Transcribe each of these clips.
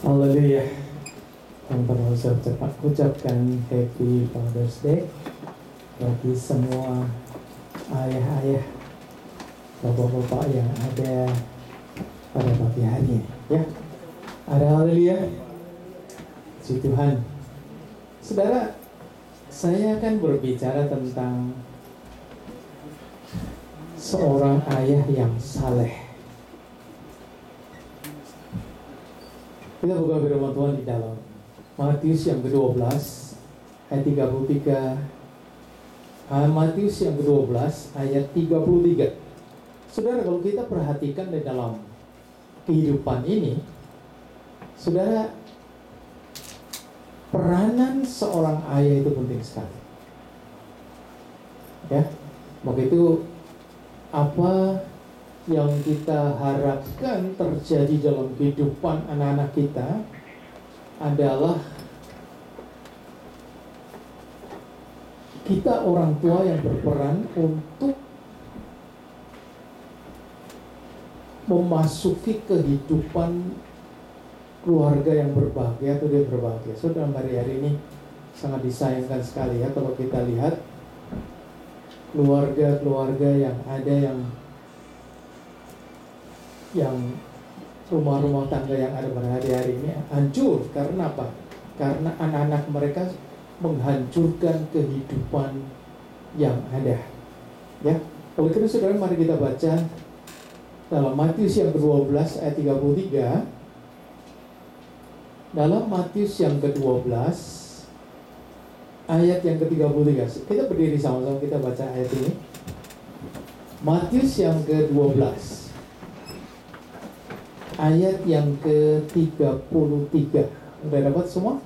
Haleluya. Teman-teman cepat ucapkan Happy Father's Day bagi semua ayah-ayah, bapak-bapak yang ada pada pagi hari ini, ya. Ada haleluya. Puji Tuhan. Saudara, saya akan berbicara tentang seorang ayah yang saleh. Kita buka firman Tuhan di dalam Matius yang ke-12 ayat 33. Matius yang ke-12 ayat 33. Saudara, kalau kita perhatikan di dalam kehidupan ini, saudara, peranan seorang ayah itu penting sekali. Ya, begitu apa yang kita harapkan terjadi dalam kehidupan anak-anak kita adalah kita orang tua yang berperan untuk memasuki kehidupan keluarga yang berbahagia atau dia berbahagia. So dalam hari ini sangat disayangkan sekali ya kalau kita lihat keluarga-keluarga yang ada yang rumah-rumah tangga yang ada pada hari ini hancur. Karena apa? Karena anak-anak mereka menghancurkan kehidupan yang ada. Ya, oleh karena saudara, mari kita baca dalam Matius yang ke-12 ayat 33. Dalam Matius yang ke-12 ayat yang ke-33. Kita berdiri sama-sama, kita baca ayat ini. Matius yang ke-12 ayat yang ke-33. Udah dapat semua?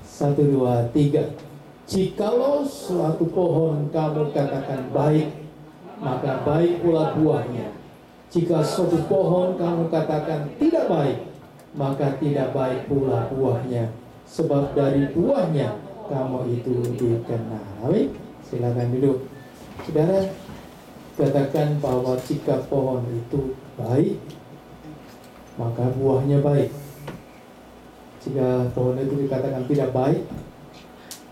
1, 2, 3. Jikalau suatu pohon kamu katakan baik, maka baik pula buahnya. Jika suatu pohon kamu katakan tidak baik, maka tidak baik pula buahnya. Sebab dari buahnya kamu itu dikenal. Amin. Silakan duduk. Saudara, katakan bahwa jika pohon itu baik, maka buahnya baik. Jika pohon itu dikatakan tidak baik,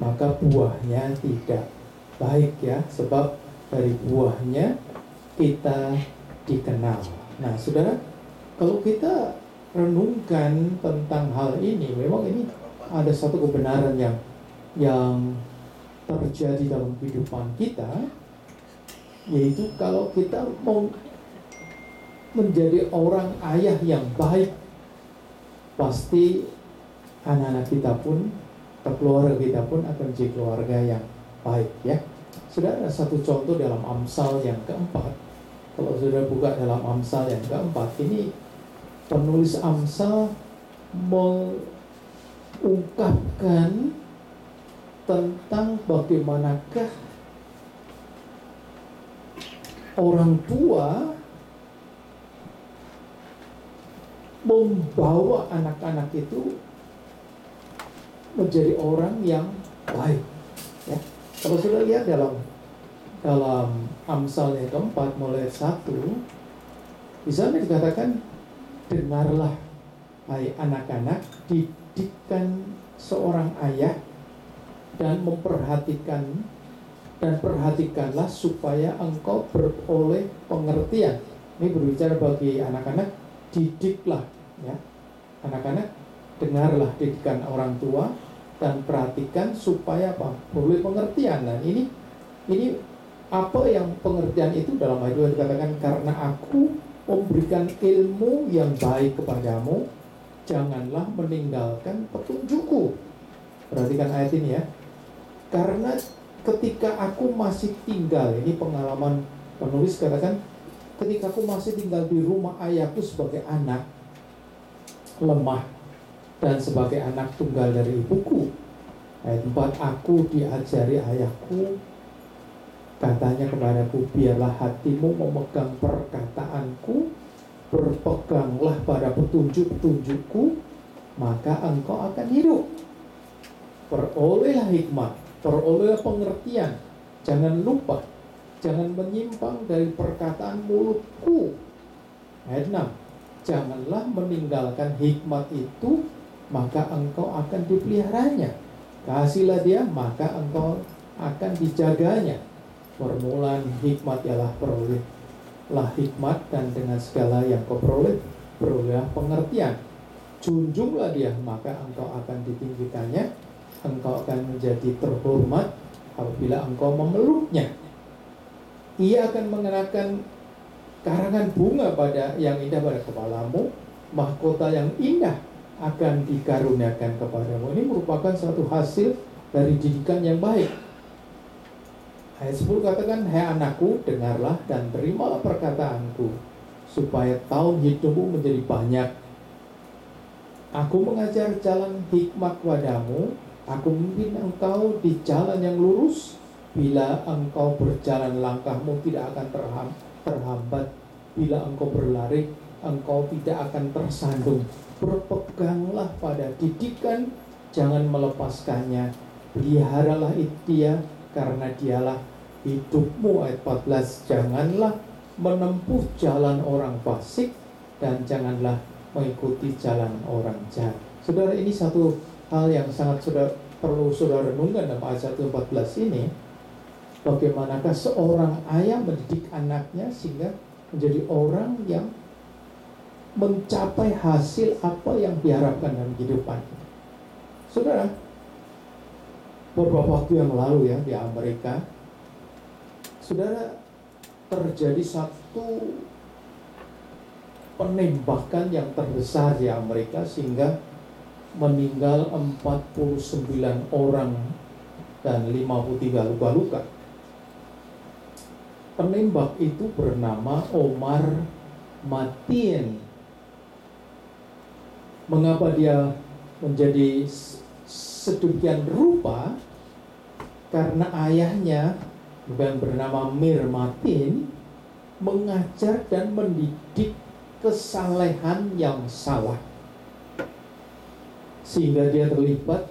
maka buahnya tidak baik, ya. Sebab dari buahnya kita dikenal. Nah, saudara, kalau kita renungkan tentang hal ini, memang ini ada satu kebenaran yang terjadi dalam kehidupan kita, yaitu kalau kita mau menjadi orang ayah yang baik, pasti anak-anak kita pun, keluarga kita pun akan menjadi keluarga yang baik, ya. Sudah ada satu contoh dalam Amsal yang keempat. Kalau sudah buka dalam Amsal yang keempat, ini penulis Amsal mengungkapkan tentang bagaimanakah orang tua membawa anak-anak itu menjadi orang yang baik, ya. Kalau sudah lihat dalam Amsal yang keempat mulai 1, di sana dikatakan, dengarlah hai anak-anak, didikkan seorang ayah dan perhatikanlah supaya engkau beroleh pengertian. Ini berbicara bagi anak-anak, didiklah, ya. Anak-anak, dengarlah didikan orang tua dan perhatikan supaya apa? Beroleh pengertian. Nah, ini apa yang pengertian itu dalam ayat 2 dikatakan, karena aku memberikan ilmu yang baik kepadamu, janganlah meninggalkan petunjukku. Perhatikan ayat ini, ya. Karena ketika aku masih tinggal, ini pengalaman penulis katakan, ketika aku masih tinggal di rumah ayahku sebagai anak lemah dan sebagai anak tunggal dari ibuku. Ayat 4, aku diajari ayahku, katanya kepadaku, biarlah hatimu memegang perkataanku, berpeganglah pada petunjuk-petunjukku, maka engkau akan hidup. Perolehlah hikmat, perolehlah pengertian, jangan lupa, jangan menyimpang dari perkataan mulutku. Ayat 6, janganlah meninggalkan hikmat itu maka engkau akan dipeliharanya. Kasihlah dia, maka engkau akan dijaganya. Permulaan hikmat ialah perolehlah hikmat, dan dengan segala yang kau peroleh, perolehlah pengertian. Junjunglah dia, maka engkau akan ditinggikannya. Engkau akan menjadi terhormat apabila engkau memeluknya. Ia akan mengenakan karangan bunga yang indah pada kepalamu, mahkota yang indah akan dikaruniakan kepadamu. Ini merupakan satu hasil dari didikan yang baik. Ayat 10 katakan, hai anakku, dengarlah dan terimalah perkataanku, supaya tahun hidupmu menjadi banyak. Aku mengajar jalan hikmat kepadamu, aku memimpin engkau di jalan yang lurus. Bila engkau berjalan, langkahmu tidak akan terhambat. Bila engkau berlari, engkau tidak akan tersandung. Berpeganglah pada didikan, jangan melepaskannya. Peliharalah dia, karena dialah hidupmu. Ayat 14, janganlah menempuh jalan orang fasik, dan janganlah mengikuti jalan orang jahat. Saudara, ini satu hal yang sangat perlu saudara renungkan dalam ayat 1:14 ini. Bagaimanakah seorang ayah mendidik anaknya sehingga menjadi orang yang mencapai hasil apa yang diharapkan dalam kehidupan. Saudara, beberapa waktu yang lalu ya di Amerika, saudara, terjadi satu penembakan yang terbesar di Amerika sehingga meninggal 49 orang dan 53 luka-luka. Penembak itu bernama Omar Mateen. Mengapa dia menjadi sedemikian rupa? Karena ayahnya yang bernama Mir Mateen mengajar dan mendidik kesalehan yang salah, sehingga dia terlibat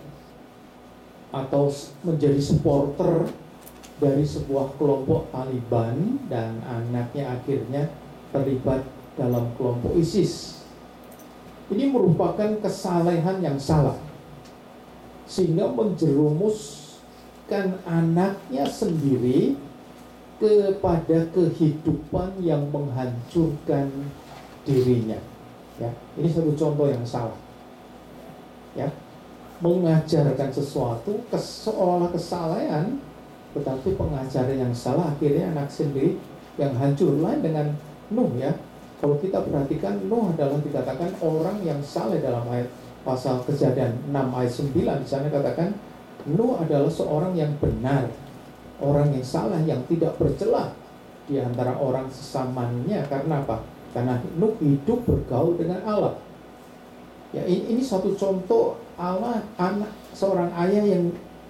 atau menjadi supporter dari sebuah kelompok Taliban, dan anaknya akhirnya terlibat dalam kelompok ISIS. Ini merupakan kesalehan yang salah, sehingga menjerumuskan anaknya sendiri kepada kehidupan yang menghancurkan dirinya. Ya, ini satu contoh yang salah. Ya, mengajarkan sesuatu seolah kesalahan, tetapi pengajaran yang salah, akhirnya anak sendiri yang hancur. Lain dengan Nuh ya. Kalau kita perhatikan, Nuh adalah dikatakan orang yang saleh dalam ayat pasal Kejadian 6 ayat 9. Di sana katakan Nuh adalah seorang yang benar, orang yang salah, yang tidak bercela di antara orang sesamanya. Karena apa? Karena Nuh hidup bergaul dengan Allah. Ya, ini satu contoh Allah, anak seorang ayah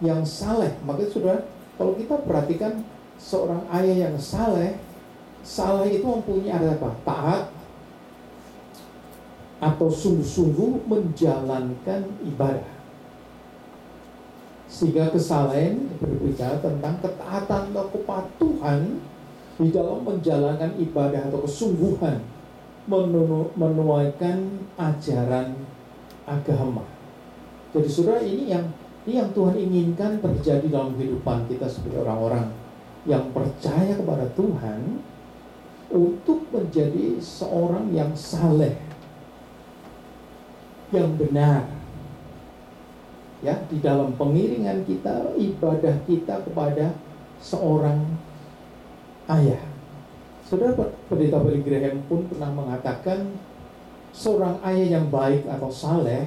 yang saleh. Maka sudah, kalau kita perhatikan seorang ayah yang saleh itu mempunyai apa? Taat atau sungguh-sungguh menjalankan ibadah. Sehingga kesalehan berbicara tentang ketaatan atau kepatuhan di dalam menjalankan ibadah atau kesungguhan menuaikan ajaran agama. Jadi saudara, ini yang Tuhan inginkan terjadi dalam kehidupan kita sebagai orang-orang yang percaya kepada Tuhan, untuk menjadi seorang yang saleh, yang benar. Ya, di dalam pengiringan kita, ibadah kita kepada seorang ayah. Saudara, Pendeta Billy Graham pun pernah mengatakan, seorang ayah yang baik atau saleh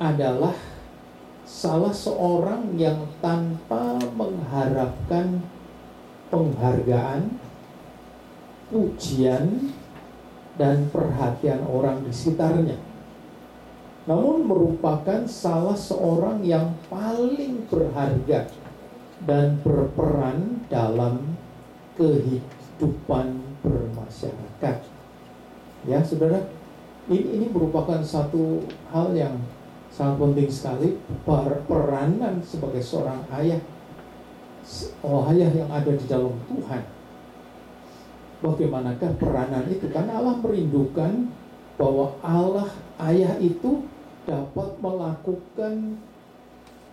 adalah salah seorang yang tanpa mengharapkan penghargaan, pujian, dan perhatian orang di sekitarnya, namun merupakan salah seorang yang paling berharga dan berperan dalam kehidupan bermasyarakat. Ya saudara, ini merupakan satu hal yang sangat penting sekali, peranan sebagai seorang ayah, ayah yang ada di dalam Tuhan. Bagaimanakah peranan itu? Karena Allah merindukan bahwa Allah ayah itu dapat melakukan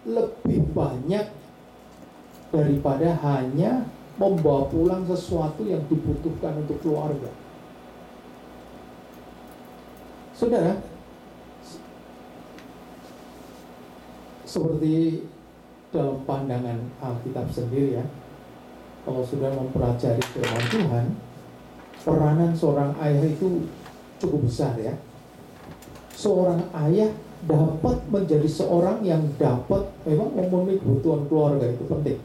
lebih banyak daripada hanya membawa pulang sesuatu yang dibutuhkan untuk keluarga. Saudara, seperti dalam pandangan Alkitab sendiri ya, kalau sudah mempelajari firman Tuhan, peranan seorang ayah itu cukup besar ya. Seorang ayah dapat menjadi seorang yang dapat memang memenuhi kebutuhan keluarga, itu penting.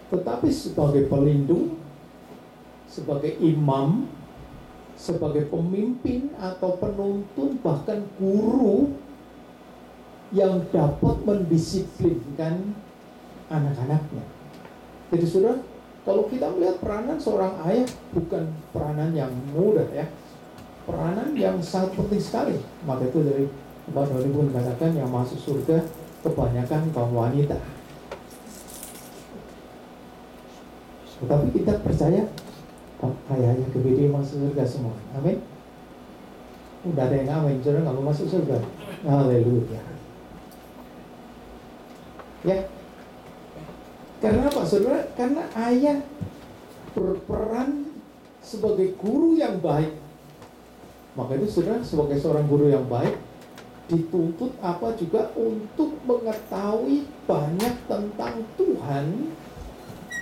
Tetapi sebagai pelindung, sebagai imam, sebagai pemimpin atau penuntun, bahkan guru yang dapat mendisiplinkan anak-anaknya. Jadi saudara, kalau kita melihat peranan seorang ayah bukan peranan yang mudah ya, peranan yang sangat penting sekali. Maka itu dari Mbak Doni pun mengatakan yang masuk surga kebanyakan kaum wanita. Tetapi kita percaya ayah-ayah GBD masuk surga semua. Amin. Udah ada yang amin, saudara nggak mau masuk surga. Haleluya. Ya. Karena apa saudara? Karena ayah berperan sebagai guru yang baik. Maka itu saudara, sebagai seorang guru yang baik, dituntut apa juga untuk mengetahui banyak tentang Tuhan,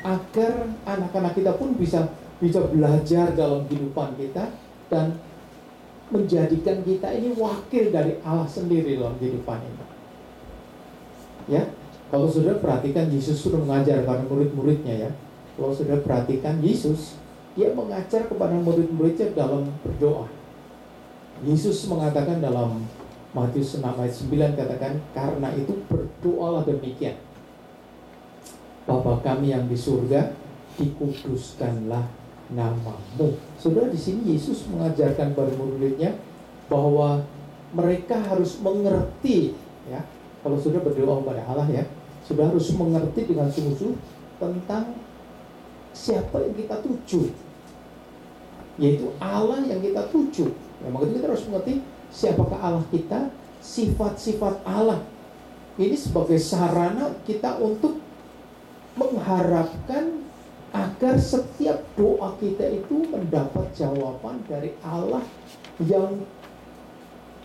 agar anak-anak kita pun bisa belajar dalam kehidupan kita dan menjadikan kita ini wakil dari Allah sendiri dalam kehidupan ini. Ya, kalau sudah perhatikan Yesus sudah mengajar kepada murid-muridnya ya. Kalau sudah perhatikan Yesus, dia mengajar kepada murid-muridnya dalam berdoa. Yesus mengatakan dalam Matius 6 ayat 9, katakan, karena itu berdoalah demikian. Bapa kami yang di surga, dikuduskanlah namamu. Saudara, di sini Yesus mengajarkan kepada murid-muridnya bahwa mereka harus mengerti ya. Kalau sudah berdoa kepada Allah ya, sudah harus mengerti dengan sungguh-sungguh tentang siapa yang kita tuju, yaitu Allah yang kita tuju. Ya, maka itu kita harus mengerti siapakah Allah kita, sifat-sifat Allah. Ini sebagai sarana kita untuk mengharapkan agar setiap doa kita itu mendapat jawaban dari Allah yang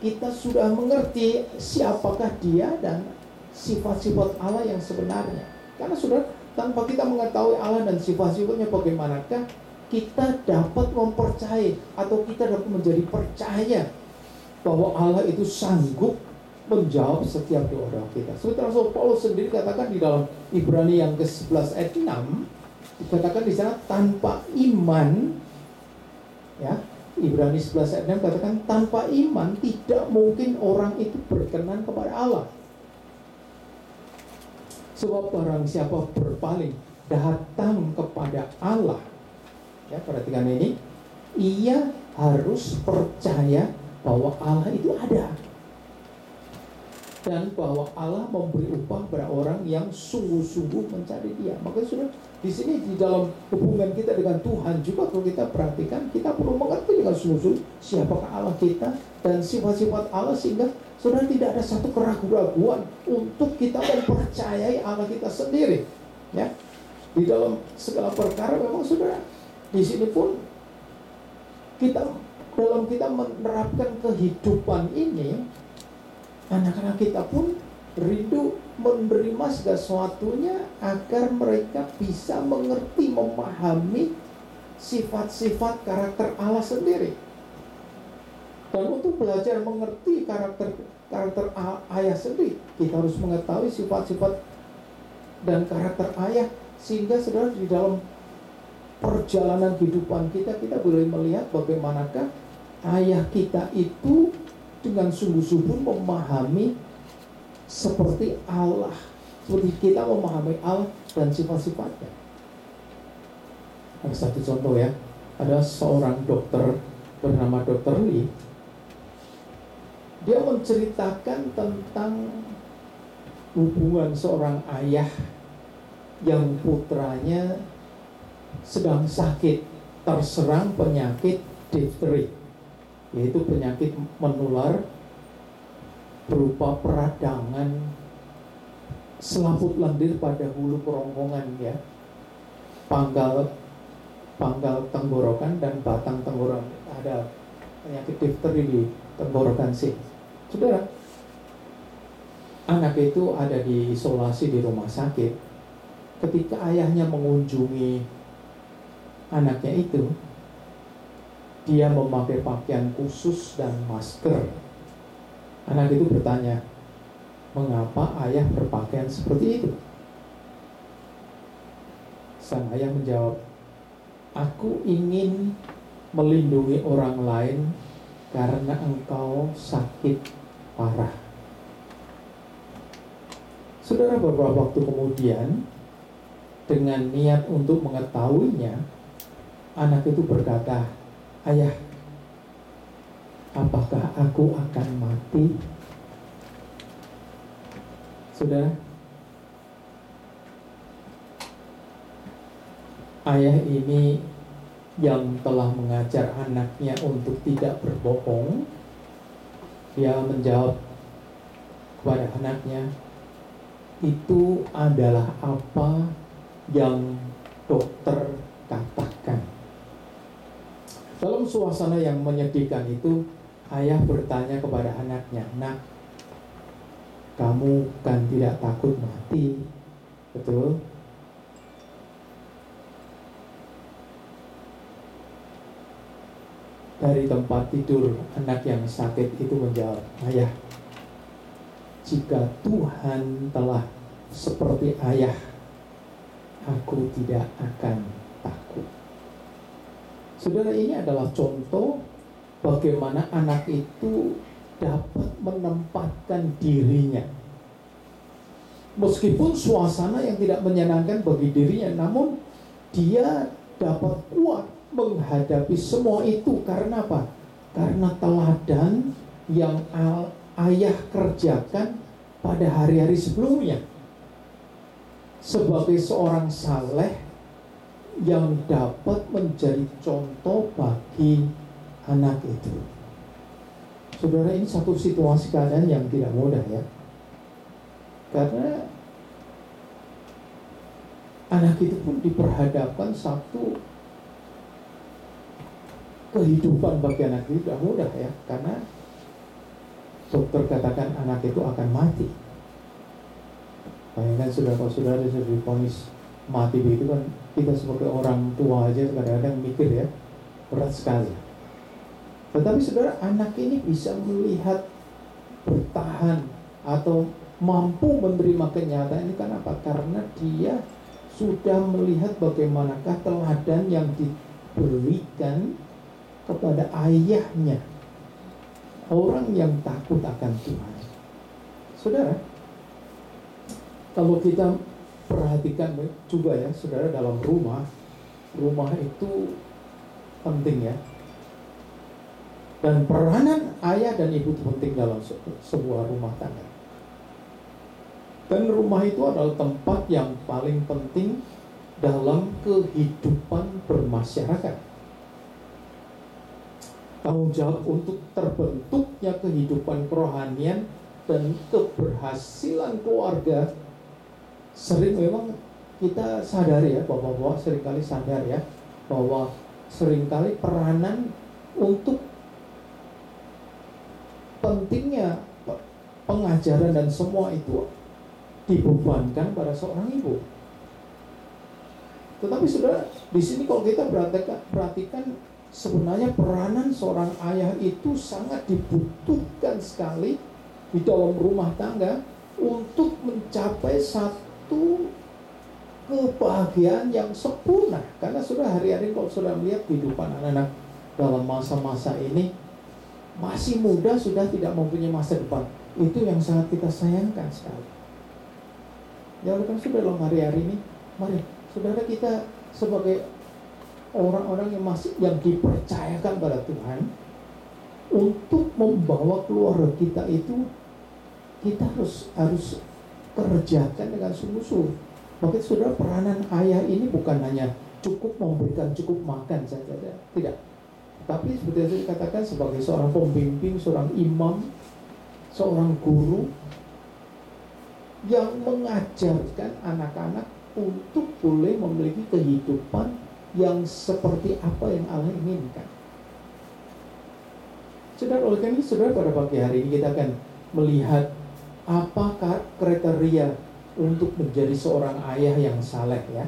kita sudah mengerti siapakah dia dan sifat-sifat Allah yang sebenarnya. Karena sudah tanpa kita mengetahui Allah dan sifat-sifatnya bagaimanakah, kita dapat mempercayai atau kita dapat menjadi percaya bahwa Allah itu sanggup menjawab setiap doa-doa kita. Seperti Rasul Paulus sendiri katakan di dalam Ibrani yang ke-11 ayat 6, dikatakan di sana tanpa iman ya, Ibrani 11 ayat 6 katakan tanpa iman tidak mungkin orang itu berkenan kepada Allah. Sebab barang siapa berpaling datang kepada Allah, ya perhatikan ini, ia harus percaya bahwa Allah itu ada dan bahwa Allah memberi upah pada orang yang sungguh-sungguh mencari Dia. Maka sudah di sini di dalam hubungan kita dengan Tuhan juga kalau kita perhatikan, kita perlu mengerti dengan sungguh-sungguh siapakah Allah kita dan sifat-sifat Allah, sehingga sudah tidak ada satu keraguan-raguan untuk kita mempercayai Allah kita sendiri. Ya, di dalam segala perkara memang saudara, di sini pun kita dalam kita menerapkan kehidupan ini, anak-anak kita pun rindu menerima segala sesuatunya agar mereka bisa mengerti, memahami sifat-sifat karakter Allah sendiri. Dan untuk belajar mengerti karakter ayah sendiri, kita harus mengetahui sifat-sifat dan karakter ayah, sehingga saudara di dalam perjalanan kehidupan kita boleh melihat bagaimanakah ayah kita itu dengan sungguh-sungguh memahami seperti Allah, seperti kita memahami Allah dan sifat-sifatnya. Ada satu contoh ya, ada seorang dokter bernama Dr. Lee. Dia menceritakan tentang hubungan seorang ayah yang putranya sedang sakit, terserang penyakit difteri, yaitu penyakit menular berupa peradangan selaput lendir pada hulu kerongkongan ya, pangkal tenggorokan dan batang tenggorokan. Ada penyakit difteri di tenggorokan sih. Saudara, anak itu ada di isolasi di rumah sakit. Ketika ayahnya mengunjungi anaknya itu, dia memakai pakaian khusus dan masker. Anak itu bertanya, mengapa ayah berpakaian seperti itu? Sang ayah menjawab, aku ingin melindungi orang lain karena engkau sakit parah. Saudara, beberapa waktu kemudian, dengan niat untuk mengetahuinya, anak itu berkata, ayah, apakah aku akan mati? Saudara, ayah ini yang telah mengajar anaknya untuk tidak berbohong, dia menjawab kepada anaknya, itu adalah apa yang dokter katakan. Dalam suasana yang menyedihkan itu, ayah bertanya kepada anaknya, nak, kamu kan tidak takut mati, betul? Dari tempat tidur, anak yang sakit itu menjawab, ayah, jika Tuhan telah seperti ayah, aku tidak akan takut. Saudara, ini adalah contoh bagaimana anak itu dapat menempatkan dirinya. Meskipun suasana yang tidak menyenangkan bagi dirinya, namun dia dapat kuat menghadapi semua itu. Karena apa? Karena teladan yang ayah kerjakan pada hari-hari sebelumnya. Sebagai seorang saleh yang dapat menjadi contoh bagi anak itu. Saudara, ini satu situasi keadaan yang tidak mudah ya. Karena anak itu pun diperhadapkan satu kehidupan bagi anak itu tidak mudah ya. Karena dokter katakan anak itu akan mati. Bayangkan saudara-saudara sudah divonis mati begitu kan, kita sebagai orang tua aja kadang-kadang mikir ya, berat sekali. Tetapi saudara, anak ini bisa melihat, bertahan atau mampu menerima kenyataan ini. Kenapa? Karena dia sudah melihat bagaimanakah teladan yang diberikan kepada ayahnya, orang yang takut akan Tuhan. Saudara, kalau kita perhatikan juga ya, saudara, dalam rumah itu penting ya. Dan peranan ayah dan ibu itu penting dalam sebuah rumah tangga. Dan rumah itu adalah tempat yang paling penting dalam kehidupan bermasyarakat. Tanggung jawab untuk terbentuknya kehidupan kerohanian dan keberhasilan keluarga. Sering memang kita sadari ya, bapak-bapak seringkali sadar ya, bahwa seringkali peranan untuk pentingnya pengajaran dan semua itu dibebankan pada seorang ibu. Tetapi saudara, di sini kalau kita perhatikan sebenarnya peranan seorang ayah itu sangat dibutuhkan sekali di dalam rumah tangga untuk mencapai satu kebahagiaan yang sempurna. Karena sudah hari-hari kalau sudah melihat kehidupan anak-anak dalam masa-masa ini, masih muda sudah tidak mempunyai masa depan. Itu yang sangat kita sayangkan sekali. Ya oleh karena sudah dalam hari-hari ini, mari saudara, kita sebagai orang-orang yang masih yang dipercayakan pada Tuhan untuk membawa keluarga kita itu, kita harus kerjakan dengan sungguh-sungguh. Maka saudara, peranan ayah ini bukan hanya cukup memberikan cukup makan saja, tidak. Tapi seperti yang saya katakan, sebagai seorang pembimbing, seorang imam, seorang guru yang mengajarkan anak-anak untuk boleh memiliki kehidupan yang seperti apa yang Allah inginkan. Saudara, oleh karena itu, saudara, pada pagi hari ini kita akan melihat apakah kriteria untuk menjadi seorang ayah yang saleh, ya.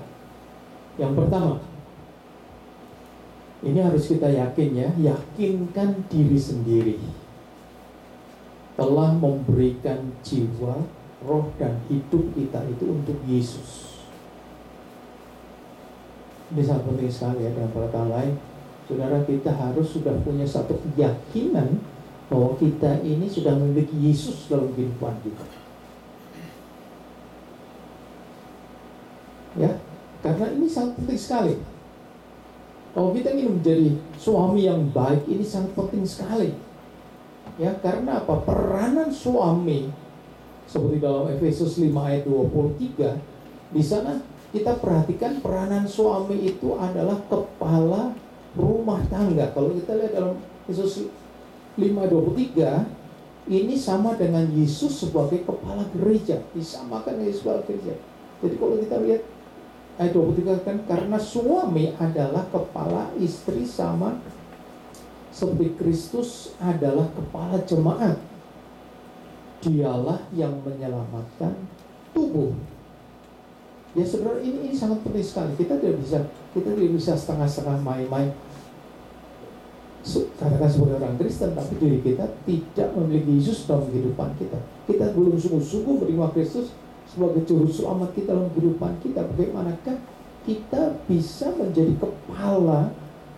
Yang pertama, ini harus kita yakin, ya, yakinkan diri sendiri telah memberikan jiwa, roh, dan hidup kita itu untuk Yesus. Ini sangat penting sekali, ya. Dengan kata lain, saudara, kita harus sudah punya satu keyakinan bahwa kita ini sudah memiliki Yesus dalam kehidupan kita. Ya, karena ini sangat penting sekali. Kalau kita ingin menjadi suami yang baik, ini sangat penting sekali. Ya, karena apa? Peranan suami seperti dalam Efesus 5 ayat 23, di sana kita perhatikan peranan suami itu adalah kepala rumah tangga. Kalau kita lihat dalam Efesus 5:23, ini sama dengan Yesus sebagai kepala gereja, disamakan dengan Yesus sebagai gereja. Jadi kalau kita lihat ayat 23 kan, karena suami adalah kepala istri sama seperti Kristus adalah kepala jemaat. Dialah yang menyelamatkan tubuh. Ya saudara, ini sangat penting sekali. Kita tidak bisa setengah-setengah main-main. Katakan sebagai orang Kristen, tapi diri kita tidak memiliki Yesus dalam kehidupan kita. Kita belum sungguh-sungguh menerima Kristus sebagai juru selamat kita dalam kehidupan kita. Bagaimanakah kita bisa menjadi kepala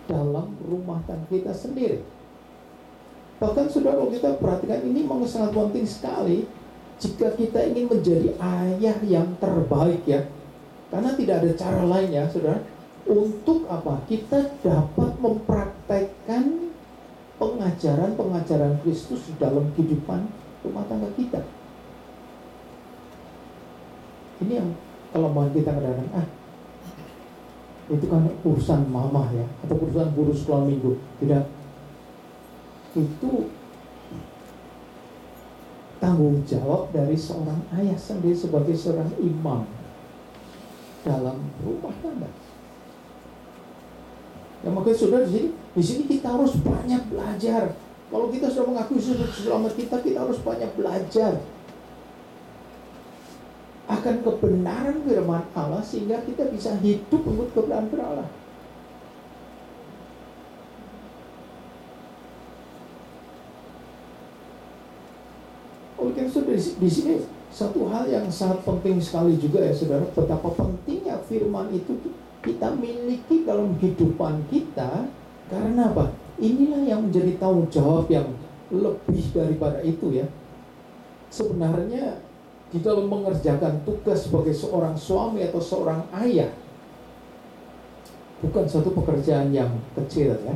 dalam rumah tangga kita sendiri? Bahkan saudara, kalau kita perhatikan, ini memang sangat penting sekali jika kita ingin menjadi ayah yang terbaik, ya. Karena tidak ada cara lain, ya saudara, untuk apa? Kita dapat mempraktekkan pengajaran-pengajaran Kristus di dalam kehidupan rumah tangga kita. Ini yang kelemahan kita kadang-kadang, itu kan urusan mama, ya, atau urusan guru sekolah minggu. Tidak, itu tanggung jawab dari seorang ayah sendiri sebagai seorang imam dalam rumah tangga. Ya, makanya saudara, di sini kita harus banyak belajar. Kalau kita sudah mengakui Yesus selamat kita harus banyak belajar akan kebenaran firman Allah, sehingga kita bisa hidup menurut kebenaran firman Allah. Oleh karena itu, di sini satu hal yang sangat penting sekali juga, ya saudara, betapa pentingnya firman itu kita miliki dalam kehidupan kita. Karena apa? Inilah yang menjadi tanggung jawab yang lebih daripada itu, ya. Sebenarnya di dalam mengerjakan tugas sebagai seorang suami atau seorang ayah bukan satu pekerjaan yang kecil, ya.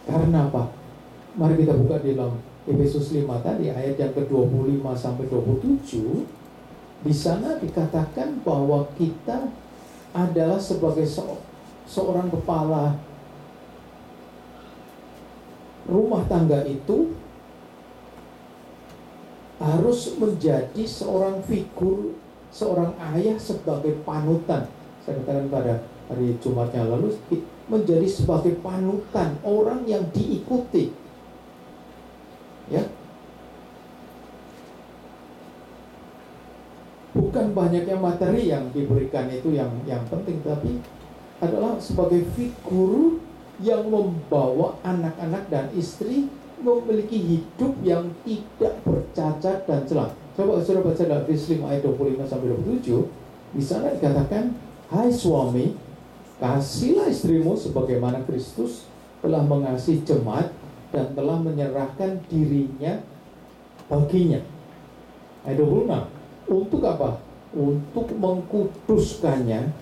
Karena apa? Mari kita buka di dalam Efesus 5 tadi ayat yang ke-25 sampai 27. Di sana dikatakan bahwa kita adalah sebagai seorang kepala rumah tangga itu harus menjadi seorang figur, seorang ayah sebagai panutan. Saya katakan pada hari Jumatnya lalu, menjadi sebagai panutan, orang yang diikuti, ya. Bukan banyaknya materi yang diberikan itu yang penting, tapi adalah sebagai figur yang membawa anak-anak dan istri memiliki hidup yang tidak bercacat dan celah. Coba saudara baca dalam Efesus 5 ayat 25 sampai 27. Di sana dikatakan, hai suami, kasihilah istrimu sebagaimana Kristus telah mengasihi jemaat dan telah menyerahkan dirinya baginya. Ayat 26. Untuk apa? Untuk mengkuduskannya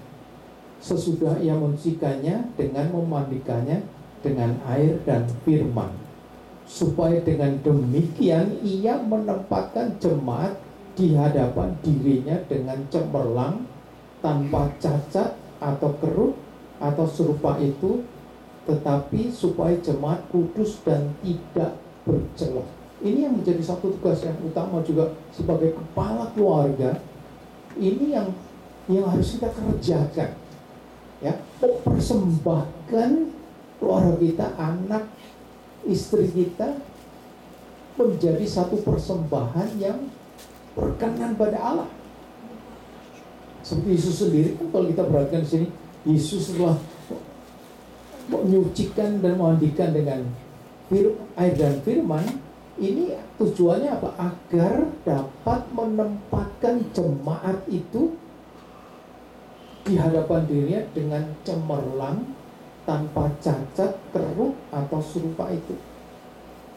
sesudah ia mensucikannya dengan memandikannya dengan air dan firman, supaya dengan demikian ia menempatkan jemaat di hadapan dirinya dengan cemerlang, tanpa cacat atau kerut atau serupa itu, tetapi supaya jemaat kudus dan tidak bercela. Ini yang menjadi satu tugas yang utama juga sebagai kepala keluarga. Ini yang harus kita kerjakan, ya, mempersembahkan keluarga kita, anak, istri kita menjadi satu persembahan yang berkenan pada Allah. Seperti Yesus sendiri kan, kalau kita perhatikan di sini, Yesus setelah menyucikan dan memandikan dengan air dan firman, ini tujuannya apa? Agar dapat menempatkan jemaat itu di hadapan dirinya dengan cemerlang, tanpa cacat, keruk, atau serupa itu.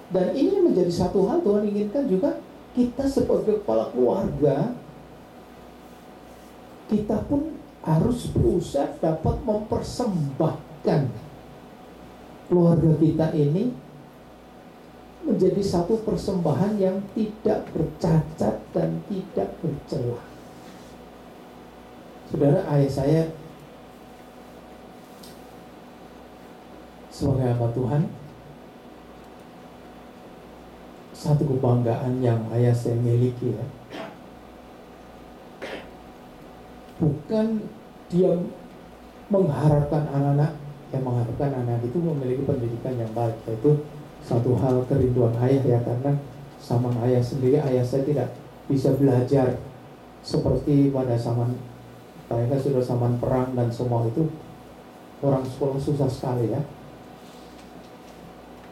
Dan ini menjadi satu hal Tuhan inginkan juga kita sebagai kepala keluarga, kita pun harus berusaha dapat mempersembahkan keluarga kita ini menjadi satu persembahan yang tidak bercacat dan tidak bercelah. Saudara, ayah saya sebagai hamba Tuhan, satu kebanggaan yang ayah saya miliki, ya, bukan dia mengharapkan anak-anak, yang mengharapkan anak itu memiliki pendidikan yang baik. Itu satu hal kerinduan ayah, ya, karena sama ayah sendiri, ayah saya tidak bisa belajar seperti pada zaman mereka sudah zaman perang dan semua itu, orang sekolah susah sekali, ya.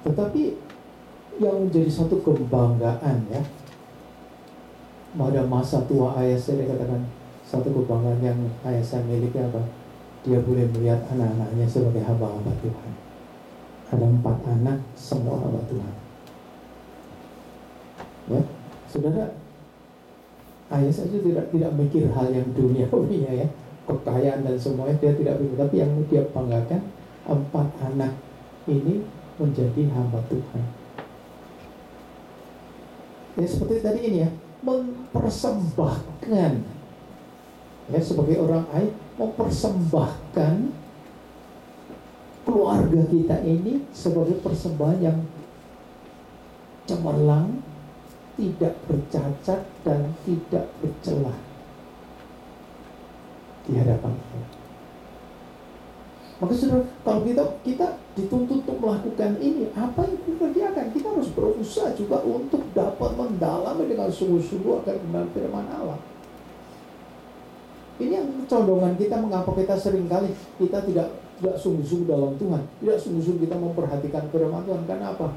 Tetapi yang menjadi satu kebanggaan, ya, pada masa tua ayah saya, dikatakan satu kebanggaan yang ayah saya miliki apa? Dia boleh melihat anak-anaknya sebagai hamba-hamba Tuhan. Ada 4 anak, semua hamba Tuhan. Ya, saudara, ayah saya tidak mikir hal yang duniawinya, ya, kekayaan dan semuanya dia tidak pikir. Tapi yang dia banggakan, 4 anak ini menjadi hamba Tuhan. Ya, seperti tadi ini, ya, mempersembahkan, ya, sebagai orang ayah, mempersembahkan keluarga kita ini sebagai persembahan yang cemerlang, tidak bercacat dan tidak bercelah di hadapan Allah. Maka saudara, kalau kita dituntut untuk melakukan ini, apa yang kita kerjakan? Kita harus berusaha juga untuk dapat mendalami dengan sungguh-sungguh akan kebenaran firman Allah. Ini yang condongan kita, mengapa kita seringkali kita tidak sungguh-sungguh dalam Tuhan, tidak sungguh-sungguh kita memperhatikan firman Tuhan. Karena apa?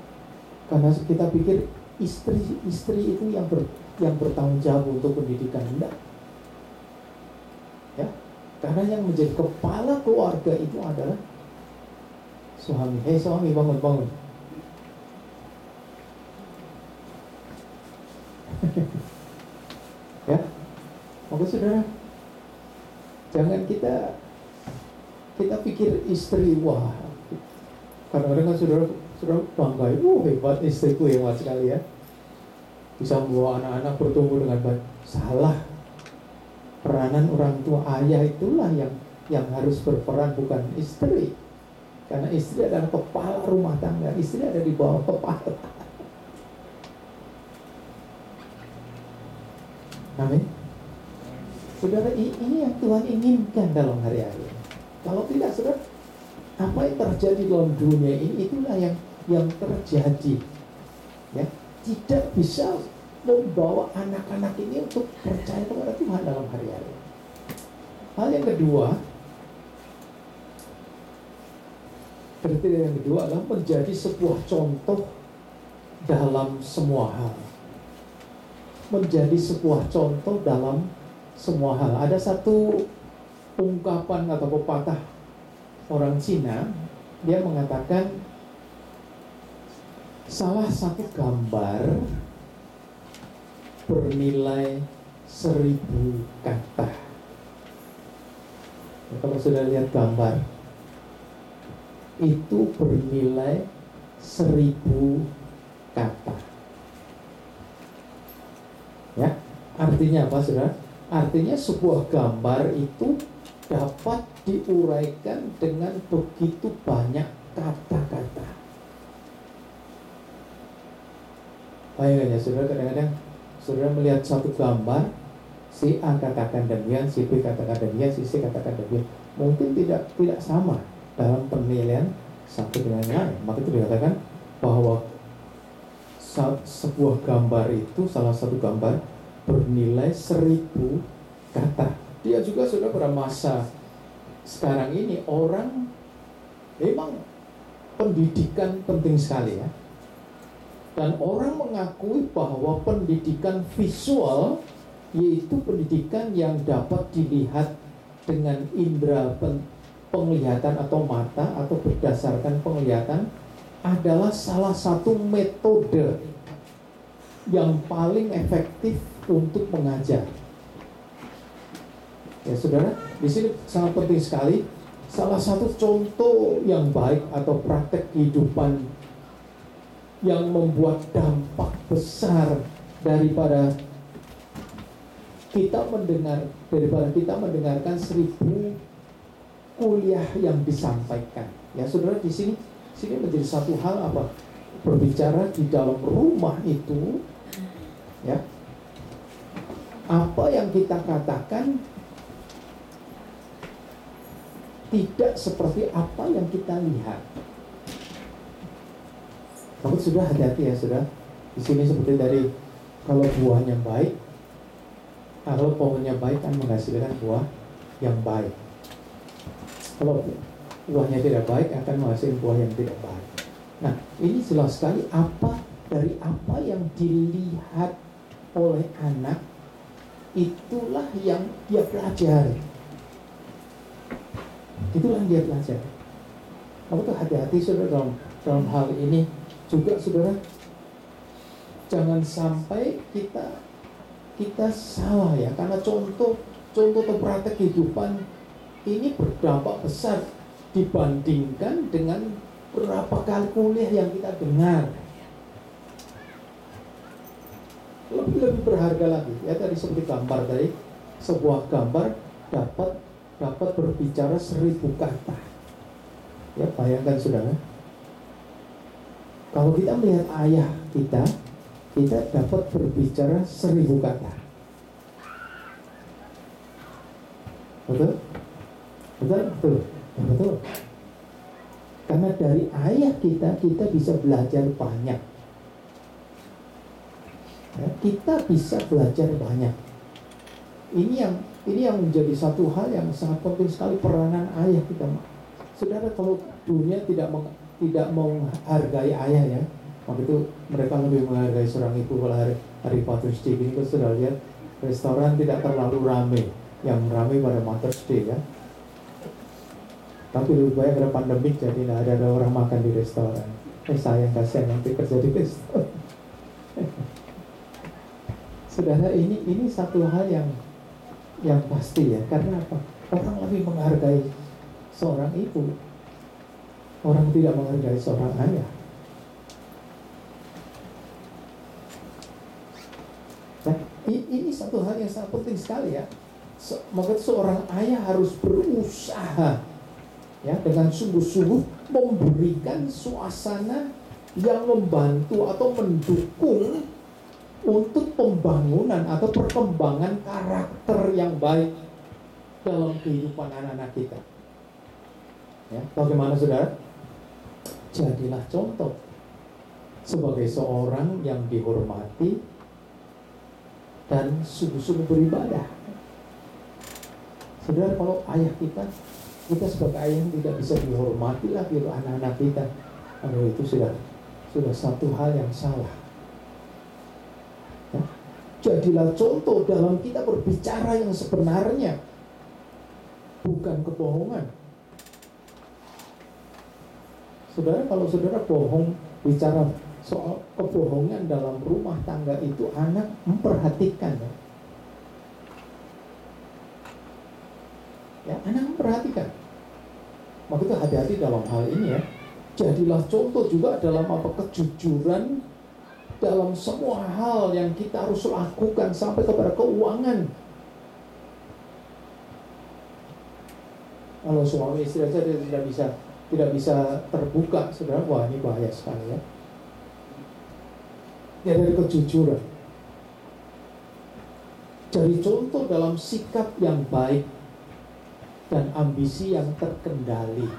Karena kita pikir istri itu yang bertanggung jawab untuk pendidikan. Enggak, ya, karena yang menjadi kepala keluarga itu adalah suami. Hei suami, bangun. Ya, maka saudara, jangan kita pikir istri, wah, kadang-kadang kan saudara bangga, hebat istriku, hebat sekali, ya, bisa membawa anak-anak bertumbuh dengan baik. Salah. Peranan orang tua, ayah itulah yang harus berperan, bukan istri. Karena istri adalah kepala rumah tangga, istri ada di bawah kepala. Amin. Saudara, ini yang Tuhan inginkan dalam hari-hari. Kalau tidak, saudara, apa yang terjadi dalam dunia ini, itulah yang terjadi, ya. Tidak bisa membawa anak-anak ini untuk percaya kepada Tuhan dalam hari-hari. Hal yang kedua, kriteria yang kedua adalah menjadi sebuah contoh dalam semua hal. Menjadi sebuah contoh dalam semua hal. Ada satu ungkapan atau pepatah orang Cina, dia mengatakan salah satu gambar bernilai 1000 kata. Ya, kalau sudah lihat gambar, itu bernilai 1000 kata. Ya, artinya apa, saudara? Artinya sebuah gambar itu dapat diuraikan dengan begitu banyak kata-kata. Bayangkan ya saudara, kadang-kadang saudara melihat satu gambar, si A katakan demikian, si B katakan demikian, si C katakan demikian, mungkin tidak sama dalam penilaian satu dengan yang lain. Maka itu dikatakan bahwa sebuah gambar itu, salah satu gambar bernilai 1000 kata. Dia juga sudah pada masa sekarang ini orang memang pendidikan penting sekali ya. Dan orang mengakui bahwa pendidikan visual yaitu pendidikan yang dapat dilihat dengan indera penglihatan atau mata atau berdasarkan penglihatan adalah salah satu metode yang paling efektif untuk mengajar. Ya saudara, di sini sangat penting sekali. Salah satu contoh yang baik atau praktek kehidupan yang membuat dampak besar daripada kita mendengarkan 1000 kuliah yang disampaikan. Ya saudara, di sini menjadi satu hal apa? Berbicara di dalam rumah itu, ya, apa yang kita katakan tidak seperti apa yang kita lihat. Kamu sudah hati-hati ya saudara. Di sini seperti tadi, kalau buahnya baik, kalau pohonnya baik kan menghasilkan buah yang baik. Kalau buahnya tidak baik akan menghasilkan buah yang tidak baik. Nah, ini jelas sekali dari apa yang dilihat oleh anak, itulah yang dia pelajari. Itulah yang dia pelajari. Kamu tuh hati-hati saudara dalam hal ini juga saudara. Jangan sampai kita salah ya, karena contoh atau praktek kehidupan ini berdampak besar dibandingkan dengan berapa kali kuliah yang kita dengar. Lebih berharga lagi ya, tadi seperti gambar tadi, sebuah gambar dapat berbicara 1000 kata. Ya bayangkan saudara, kalau kita melihat ayah kita dapat berbicara 1000 kata. Betul. Karena dari ayah kita bisa belajar banyak. Ya, kita bisa belajar banyak. Ini yang menjadi satu hal yang sangat penting sekali, peranan ayah kita. Saudara, kalau dunia tidak menghargai ayah ya, waktu itu mereka lebih menghargai seorang ibu. Kalau hari Father's Day ini, kita sudah lihat restoran tidak terlalu ramai, yang ramai pada Mother's Day ya. Tapi lebih banyak ada pandemik, jadi tidak ada orang makan di restoran. Sayang, kasihan nanti kerja di restoran. Saudara, ini satu hal yang pasti ya. Karena apa? Orang lebih menghargai seorang ibu, orang tidak menghargai seorang ayah. Nah, ini satu hal yang sangat penting sekali ya. Maka seorang ayah harus berusaha ya, dengan sungguh-sungguh memberikan suasana yang membantu atau mendukung untuk pembangunan atau perkembangan karakter yang baik dalam kehidupan anak-anak kita. Ya, bagaimana saudara? Jadilah contoh sebagai seorang yang dihormati dan sungguh-sungguh beribadah. Saudara, kalau ayah kita sebagai ayah yang tidak bisa dihormati lagi oleh anak-anak kita, itu sudah satu hal yang salah. Ya? Jadilah contoh dalam kita berbicara yang sebenarnya, bukan kebohongan. Saudara, kalau saudara bohong, bicara soal kebohongan dalam rumah tangga itu, anak memperhatikan ya. Ya, anak memperhatikan. Maka itu hati-hati dalam hal ini ya. Jadilah contoh juga dalam kejujuran dalam semua hal yang kita harus lakukan, sampai kepada keuangan. Kalau suami istri saja tidak bisa terbuka, saudara, wah ini bahaya sekali ya. ya dari kejujuran. Jadi contoh dalam sikap yang baik dan ambisi yang terkendali.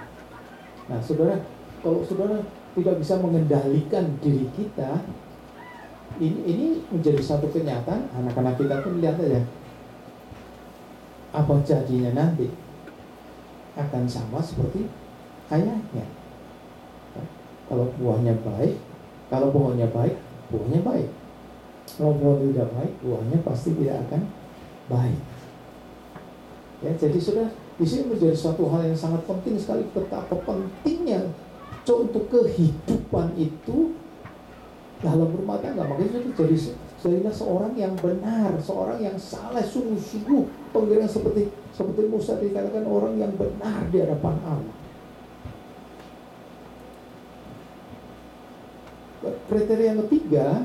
Nah, saudara, kalau saudara tidak bisa mengendalikan diri kita, ini menjadi satu kenyataan. Anak-anak kita pun lihat aja, apa jadinya nanti akan sama seperti ayahnya. Kalau buahnya baik, kalau pohonnya baik, buahnya baik. Kalau pohon tidak baik, buahnya pasti tidak akan baik. Ya, jadi sudah di sini menjadi suatu hal yang sangat penting sekali, betapa pentingnya contoh kehidupan itu dalam rumah tangga. Makanya itu jadilah seorang yang benar, seorang yang saleh sungguh-sungguh. Panggilan seperti Musa dikatakan orang yang benar di hadapan Allah. Kriteria yang ketiga,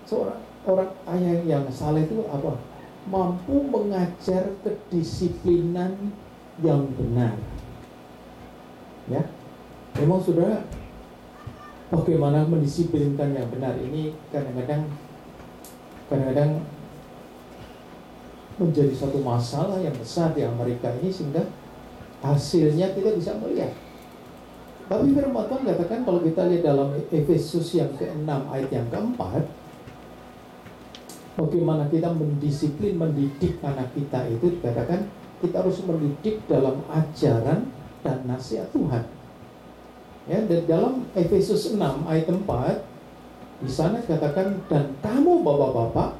seorang orang ayah yang saleh itu apa? Mampu mengajar kedisiplinan yang benar. Ya, memang saudara, bagaimana mendisiplinkan yang benar ini kadang-kadang menjadi suatu masalah yang besar di Amerika ini, sehingga hasilnya kita bisa melihat. Tapi firman Tuhan katakan, kalau kita lihat dalam Efesus yang ke-6 ayat yang ke-4, bagaimana kita mendidik anak kita itu dikatakan kita harus mendidik dalam ajaran dan nasihat Tuhan. Ya, dan dalam Efesus 6 ayat 4 di sana dikatakan, dan kamu bapak-bapak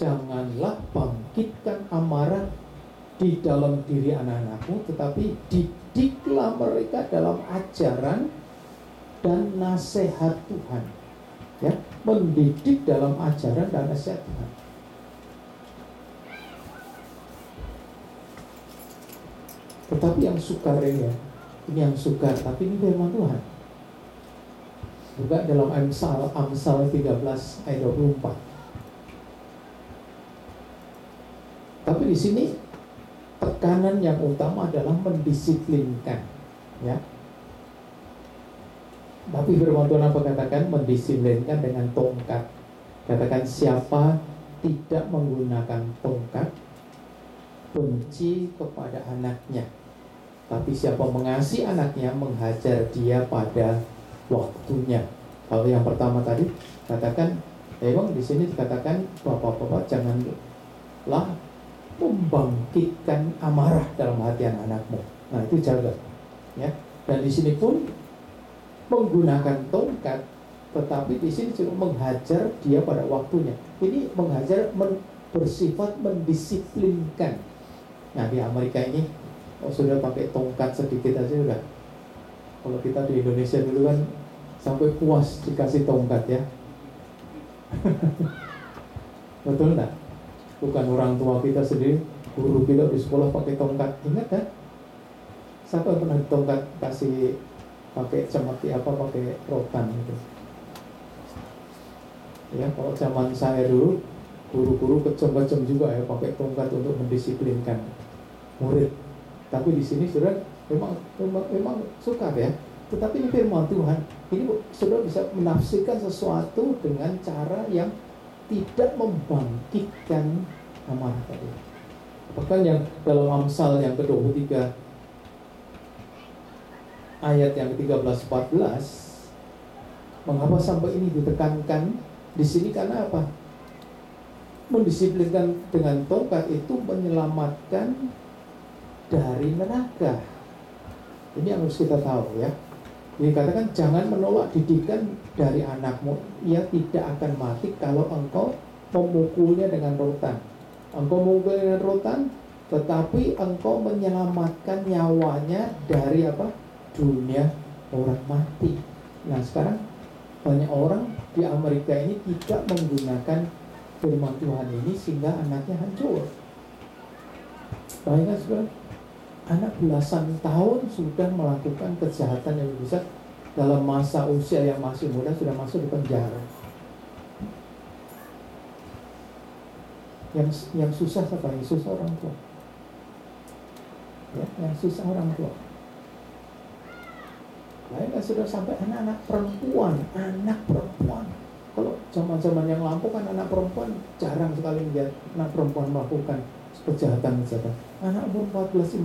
janganlah bangkitkan amarah di dalam diri anak-anakmu, tetapi didiklah mereka dalam ajaran dan nasihat Tuhan. Ya, mendidik dalam ajaran dan nasihat Tuhan. Tetapi yang sukar ini yang sukar, tapi ini firman Tuhan. Juga dalam Amsal 13 ayat 24. Tapi di sini tekanan yang utama adalah mendisiplinkan, ya. Tapi firman Tuhan apa katakan? Mendisiplinkan dengan tongkat. Katakan, siapa tidak menggunakan tongkat benci kepada anaknya, tapi siapa mengasihi anaknya menghajar dia pada waktunya. Kalau yang pertama tadi katakan, memang di sini dikatakan bapak-bapak janganlah membangkitkan amarah dalam hati anak-anakmu. Nah, itu jaga, ya. Dan di sini pun menggunakan tongkat, tetapi di sini juga menghajar dia pada waktunya. Ini menghajar bersifat mendisiplinkan. Nah, di Amerika ini sudah pakai tongkat sedikit aja udah. Kalau kita di Indonesia dulu kan sampai puas dikasih tongkat, ya. Betul enggak? Bukan orang tua kita sendiri, guru kita di sekolah pakai tongkat. Ingat kan? Siapa yang pernah tongkat kasih pakai cemeti apa, pakai rotan gitu? Ya, kalau zaman saya dulu, guru-guru kecem-kecem juga ya pakai tongkat untuk mendisiplinkan murid. Tapi di sini sudah memang sukar, ya. Tetapi ini firman Tuhan. Ini sudah bisa menafsirkan sesuatu dengan cara yang tidak membangkitkan amarah tadi. Bahkan yang dalam Amsal yang ke-23 ayat yang ke-13-14, mengapa sampai ini ditekankan di sini? Karena apa? Mendisiplinkan dengan tongkat itu menyelamatkan dari neraka. Ini yang harus kita tahu, ya. Dikatakan jangan menolak didikan dari anakmu, ia tidak akan mati kalau engkau memukulnya dengan rotan. Engkau memukulnya dengan rotan, tetapi engkau menyelamatkan nyawanya dari apa? Dunia orang mati. Nah, sekarang banyak orang di Amerika ini tidak menggunakan firman Tuhan ini, sehingga anaknya hancur. Bayangkan sekarang, anak belasan tahun sudah melakukan kejahatan yang besar, dalam masa usia yang masih muda sudah masuk di penjara. Yang susah siapa? Yang susah orang tua. Ya, yang susah orang tua. Bayangkan sudah sampai anak perempuan. Kalau zaman-zaman yang lampau kan anak perempuan jarang sekali lihat anak perempuan melakukan kejahatan. Anak umur 14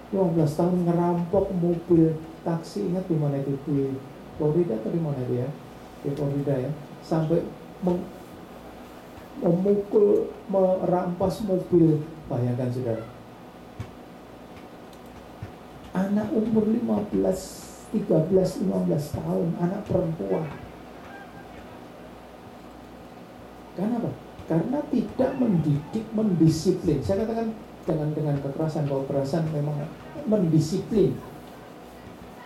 15 tahun ngerampok mobil taksi, ingat di mana itu, di Florida atau di mana itu ya? Di Florida ya. Sampai memukul, merampas mobil. Bayangkan saudara. Anak umur 15, 13, 15 tahun, anak perempuan. Kenapa? Karena tidak mendidik, mendisiplin. Saya katakan jangan dengan kekerasan. Kalau kekerasan memang mendisiplin.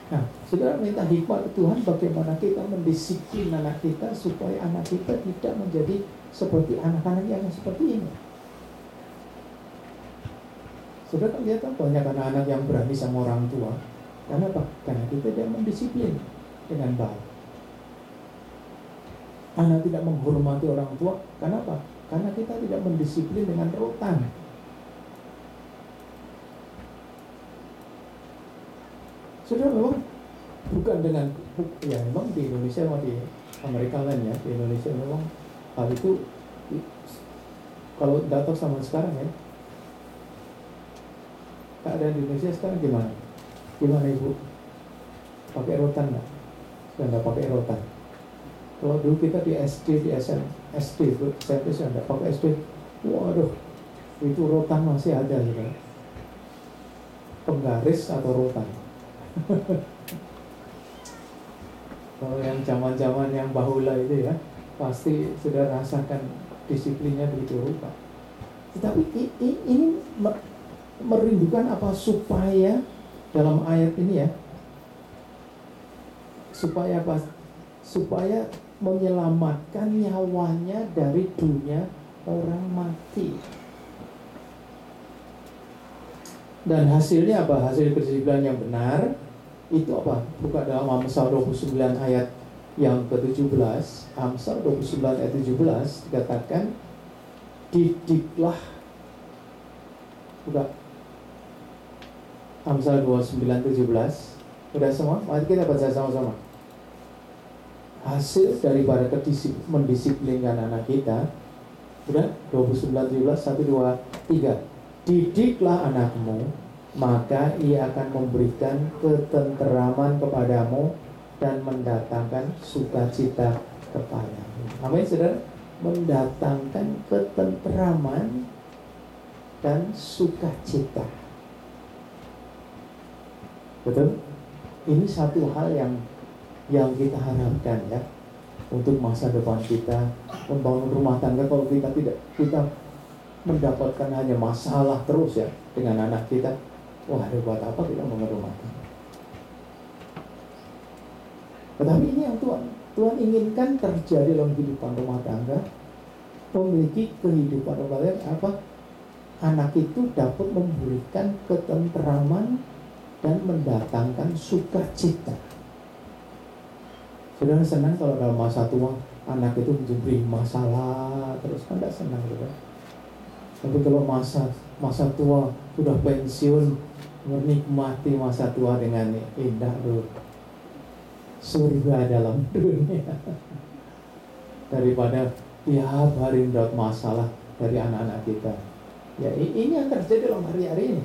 Nah, saudara minta hikmat Tuhan bagaimana kita mendisiplin anak kita supaya anak kita tidak menjadi seperti anak-anak yang seperti ini. Saudara lihat banyak anak-anak yang berani sama orang tua. Kenapa? Karena kita tidak mendisiplin dengan baik. Anak tidak menghormati orang tua. Kenapa? Karena kita tidak mendisiplin dengan rotan. Sudah memang bukan dengan, ya memang di Indonesia sama di Amerika lain ya, di Indonesia memang hal itu kalau datang sama sekarang ya, keadaan di Indonesia sekarang gimana? Gimana ibu? Pakai rotan nggak? Sudah nggak pakai rotan. Kalau dulu kita di SD, di SD itu, SMP sudah nggak pakai SD. Waduh, itu rotan masih ada gitu. Penggaris atau rotan. Kalau yang zaman-zaman yang bahula itu ya, pasti sudah rasakan disiplinnya begitu rupa. Tetapi ini merindukan apa supaya dalam ayat ini ya, supaya apa? Supaya menyelamatkan nyawanya dari dunia orang mati. Dan hasilnya apa? Hasil kesimpulan yang benar itu apa? Buka dalam Amsal 29 ayat yang ke-17. Amsal 29 ayat 17 dikatakan, didiklah. Buka Amsal 29:17. Udah semua? Mari kita baca sama-sama. Hasil daripada mendisiplinkan anak kita. Udah? 29:17, 1, 2, 3. Didiklah anakmu, maka ia akan memberikan ketenteraman kepadamu dan mendatangkan sukacita kepadamu. Amin, saudara. Mendatangkan ketenteraman dan sukacita. Betul? Ini satu hal yang kita harapkan ya, untuk masa depan kita, membangun rumah tangga. Kalau kita mendapatkan hanya masalah terus ya dengan anak kita, wah, buat apa kita membangun rumah tangga? Tetapi ini yang Tuhan inginkan terjadi dalam kehidupan rumah tangga, memiliki kehidupan rumah tangga apa? Anak itu dapat memberikan ketenteraman dan mendatangkan sukacita. Saudara senang kalau dalam masa tua anak itu diberi masalah terus, kan tidak senang juga. Tapi kalau masa tua sudah pensiun, menikmati masa tua dengan indah tuh, surga dalam dunia. Daripada tiap hari mendapat masalah dari anak-anak kita. Ya, ini yang terjadi dalam hari-hari ini.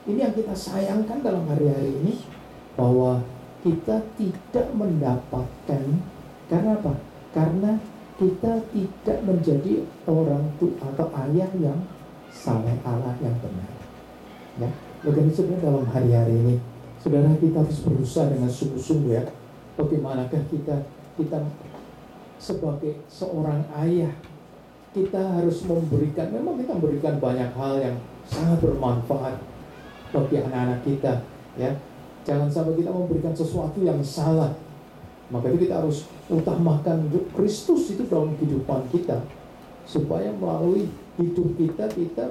Ini yang kita sayangkan dalam hari-hari ini, bahwa kita tidak mendapatkan. Karena apa? Karena kita tidak menjadi orang tua atau ayah yang saleh Allah yang benar. Ya, bagaimana saudara dalam hari-hari ini, saudara, kita harus berusaha dengan sungguh-sungguh ya. Bagaimanakah kita sebagai seorang ayah, kita harus memberikan, memang kita memberikan banyak hal yang sangat bermanfaat bagi anak-anak kita, ya. Jangan sampai kita memberikan sesuatu yang salah. Maka itu kita harus utamakan Kristus itu dalam kehidupan kita, supaya melalui hidup kita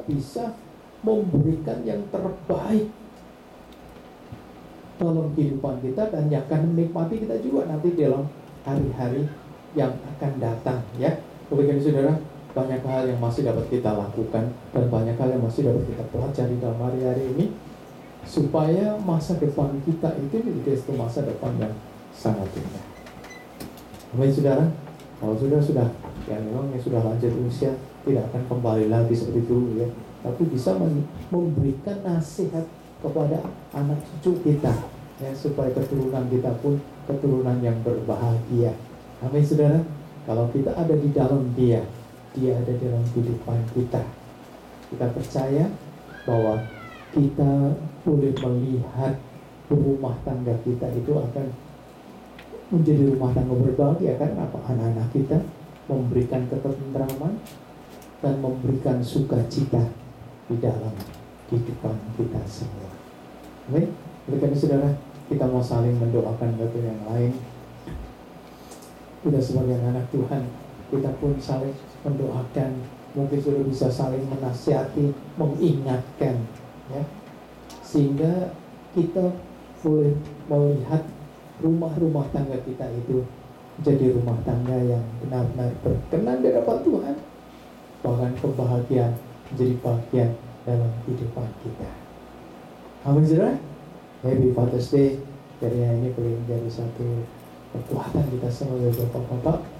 bisa memberikan yang terbaik dalam kehidupan kita, dan yang akan menikmati kita juga nanti dalam hari-hari yang akan datang, ya. Bagaimana saudara, banyak hal yang masih dapat kita lakukan dan banyak hal yang masih dapat kita pelajari dalam hari-hari ini, supaya masa depan kita itu menjadi masa depan yang sangat indah. Amin, saudara. Kalau sudah ya memang yang sudah lanjut usia tidak akan kembali lagi seperti dulu ya, tapi bisa memberikan nasihat kepada anak cucu kita ya, supaya keturunan kita pun keturunan yang berbahagia. Amin saudara. Kalau kita ada di dalam dia ada dalam kehidupan kita. Kita percaya bahwa kita boleh melihat rumah tangga kita itu akan menjadi rumah tangga berbahagia, kan? Apa anak-anak kita memberikan ketentraman dan memberikan sukacita di dalam kehidupan kita semua. Amin. Oleh karena saudara, kita mau saling mendoakan satu yang lain. Kita sebagai anak Tuhan, kita pun saling mendoakan. Mungkin sudah bisa saling menasihati, mengingatkan, ya, sehingga kita boleh melihat rumah-rumah tangga kita itu menjadi rumah tangga yang benar-benar berkenan di hadapan Tuhan, bahkan kebahagiaan menjadi bagian dalam kehidupan kita. Amin saudara. Happy Father's Day. Jadi ini boleh menjadi satu kekuatan kita sebagai bapak-bapak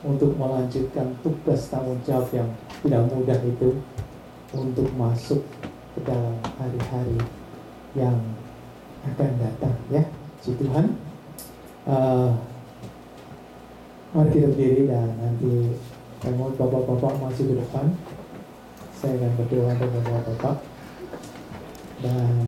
untuk melanjutkan tugas tanggung jawab yang tidak mudah itu, untuk masuk ke dalam hari-hari yang akan datang, ya. Puji Tuhan. Mari kita berdiri dan nanti saya mohon bapak-bapak maju ke depan. Saya akan berdoa untuk bapak-bapak dan